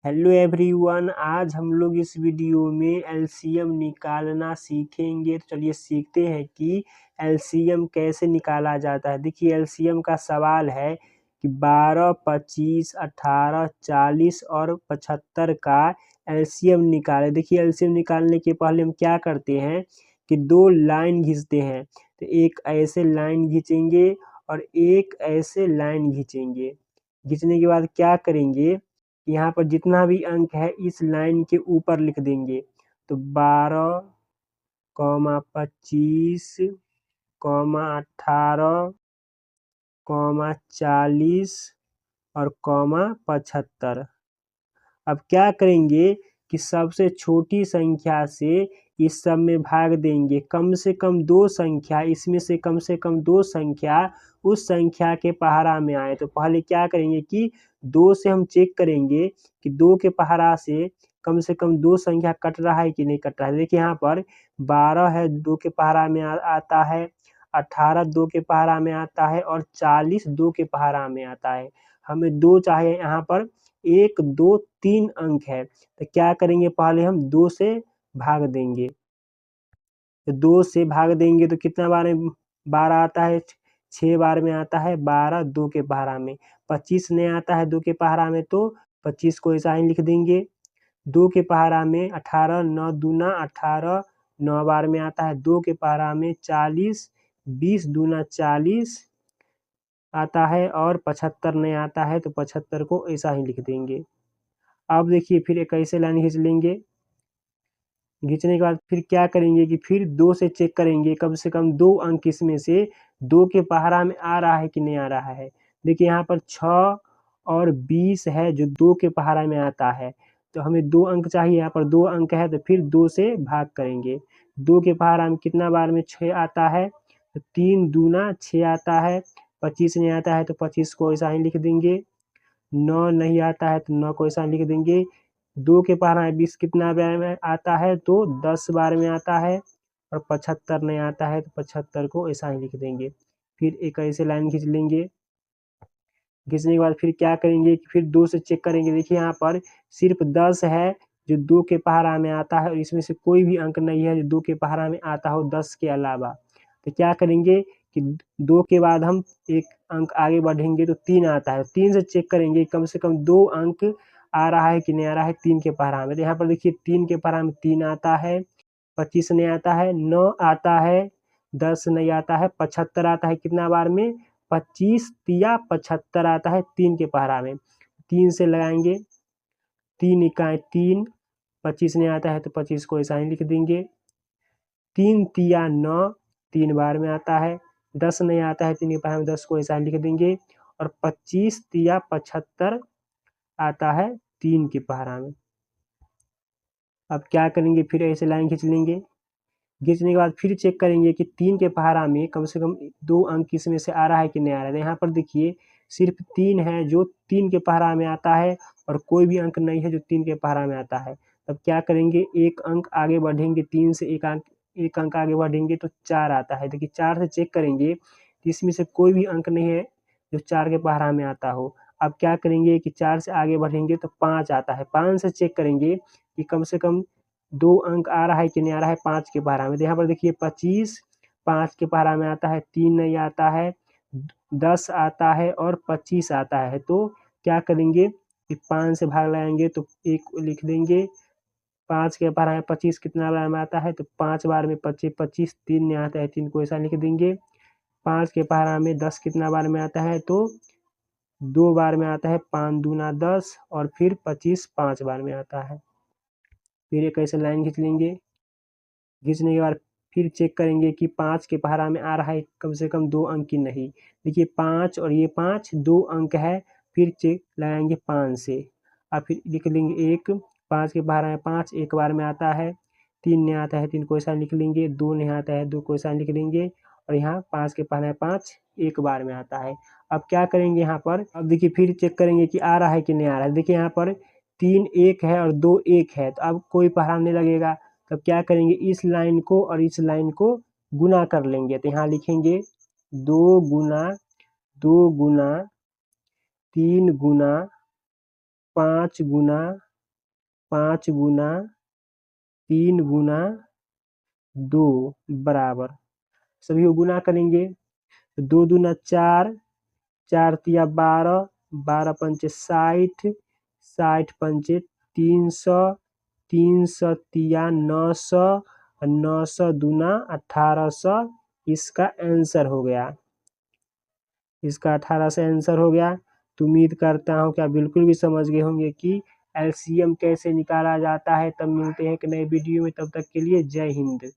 Hello everyone, आज हम लोग इस वीडियो में एलसीएम निकालना सीखेंगे। तो चलिए सीखते हैं कि एलसीएम कैसे निकाला जाता है। देखिए एलसीएम का सवाल है कि 12, 25, 18, 40 और 75 का एलसीएम निकाले। देखिए एलसीएम निकालने के पहले हम क्या करते हैं कि दो लाइन खींचते हैं। तो एक ऐसे लाइन खींचेंगे और एक ऐसे लाइन खींचेंगे। खींचने के बाद क्या करेंगे, यहाँ पर जितना भी अंक है इस लाइन के ऊपर लिख देंगे। तो 12, 25, 18, 40 और 75। अब क्या करेंगे कि सबसे छोटी संख्या से इस सब में भाग देंगे। कम से कम दो संख्या, इसमें से कम दो संख्या उस संख्या के पहाड़ा में आए। तो पहले क्या करेंगे कि दो से हम चेक करेंगे कि दो के पहाड़ा से कम दो संख्या कट रहा है कि नहीं कट रहा है। देखिए यहाँ पर 12 है, दो के पहाड़ा में आता है, 18 दो के पहाड़ा में आता है और 40 दो के पहाड़ा में आता है। हमें दो चाहिए, यहाँ पर 1, 2, 3 अंक है। तो क्या करेंगे, पहले हम 2 से भाग देंगे। तो 2 से भाग देंगे तो कितना बार में 12 आता है, 6 बार में आता है 12 दो के पहाड़ा में। 25 नहीं आता है दो के पहाड़ा में, तो 25 को ऐसा ही लिख देंगे। दो के पहाड़ा में 18, 9 दूना 18, 9 बार में आता है। दो के पहाड़ा में 40, 20 दूना 40 आता है और 75 नहीं आता है, तो 75 को ऐसा ही लिख देंगे। अब देखिए फिर एक ऐसे लाइन खींच लेंगे। खींचने के बाद फिर क्या करेंगे कि फिर 2 से चेक करेंगे, कम से कम 2 अंक इसमें से 2 के पहाड़ा में आ रहा है कि नहीं आ रहा है। देखिए यहाँ पर 6 और 20 है जो 2 के पहाड़ा में आता है। तो हमें 2 अंक चाहिए, यहाँ पर 2 अंक है तो फिर 2 से भाग करेंगे। 2 के पहाड़ा में कितना बार में 6 आता है, तो 3 दूना 6 आता है। 25 नहीं आता है तो 25 को ऐसा ही लिख देंगे। 9 नहीं आता है तो 9 को ऐसा लिख देंगे। 2 के पहाड़ा में 20 कितना बार में आता है, तो 10 बार में आता है और 75 नहीं आता है तो 75 को ऐसा ही लिख देंगे। फिर एक ऐसे लाइन खींच लेंगे। खींचने के बाद फिर क्या करेंगे कि फिर 2 से चेक करेंगे। देखिए यहाँ पर सिर्फ 10 है जो 2 के पहाड़ा में आता है और इसमें से कोई भी अंक नहीं है जो 2 के पहाड़ा में आता हो 10 के अलावा। तो क्या करेंगे कि 2 के बाद हम एक अंक आगे बढ़ेंगे तो 3 आता है। 3 से चेक करेंगे कम से कम 2 अंक आ रहा है कि नहीं आ रहा है 3 के पहाड़ा में। तो यहाँ पर देखिए 3 के पहाड़ा में 3 आता है, 25 नहीं आता है, 9 आता है, 10 नहीं आता है, 75 आता है कितना बार में, 25 तिया 75 आता है 3 के पहाड़ा में। 3 से लगाएंगे, 3 इकाई 3, 25 नहीं आता है तो 25 को ऐसा ही लिख देंगे। 3 तिया 9, 3 बार में आता है। 10 नहीं आता है 3 के पहाड़ा में, 10 को ऐसा लिख देंगे। और 25 तिया 75 आता है 3 के पहाड़ा में। अब क्या करेंगे, फिर ऐसे लाइन खींच लेंगे। खींचने के बाद फिर चेक करेंगे कि 3 के पहाड़ा में कम से कम 2 अंक इसमें से आ रहा है कि नहीं आ रहा है। यहाँ पर देखिए सिर्फ 3 है जो 3 के पहाड़ा में आता है और कोई भी अंक नहीं है जो 3 के पहाड़ा में आता है। तब क्या करेंगे, एक अंक आगे बढ़ेंगे, 3 से एक अंक आगे बढ़ेंगे तो 4 आता है। देखिए 4 से चेक करेंगे तो इसमें से कोई भी अंक नहीं है जो 4 के पहाड़ा में आता हो। अब क्या करेंगे कि 4 से आगे बढ़ेंगे तो 5 आता है। 5 से चेक करेंगे कि कम से कम 2 अंक आ रहा है कि नहीं आ रहा है 5 के पहाड़ा में। तो यहाँ पर देखिए 25 5 के पहाड़ा में आता है, 3 नहीं आता है, 10 आता है और 25 आता है। तो क्या करेंगे कि 5 से भाग लगाएंगे तो 1 लिख देंगे। 5 के पहाड़ा में 25 कितना बार में आता है, तो 5 बार में 25, 25 3 नहीं आता है, 3 को ऐसा लिख देंगे। 5 के पहाड़ा में 10 कितना बार में आता है, तो 2 बार में आता है, 5 दूना 10 और फिर 25 5 बार में आता है। फिर एक ऐसे लाइन खींच लेंगे। खींचने के बाद फिर चेक करेंगे कि 5 के पहाड़ा में आ रहा है कम से कम 2 अंक की नहीं। देखिए 5 और ये 5 2 अंक है। फिर चेक लगाएंगे 5 से, और फिर लिख लेंगे 1। 5 के पहाड़ा में 5 एक बार में आता है, 3 नहीं आता है 3 को ऐसा लिख लेंगे, 2 नहीं आता है 2 को ऐसा लिख लेंगे। और यहाँ 5 के पहाड़ा में 5 एक बार में आता है। अब क्या करेंगे यहाँ पर, अब देखिए फिर चेक करेंगे कि आ रहा है कि नहीं आ रहा है। देखिए यहाँ पर 3 1 है और 2 1 है, तो अब कोई पहाड़ा नहीं लगेगा। तब क्या करेंगे, इस लाइन को और इस लाइन को गुना कर लेंगे। तो यहाँ लिखेंगे 2 गुना 2 गुना 3 गुना 5 गुना 5 गुना 3 गुना 2 बराबर, सभी को गुना करेंगे तो 2 दूना 4, 4 तिया 12, 12 पंचे 60, 60 पंचे 300, 300 तिया 900, 900 दूना 1800, इसका आंसर हो गया। इसका 1800 आंसर हो गया। तो उम्मीद करता हूँ कि आप बिल्कुल भी समझ गए होंगे कि एलसीएम कैसे निकाला जाता है। तब मिलते हैं एक नए वीडियो में, तब तक के लिए जय हिंद।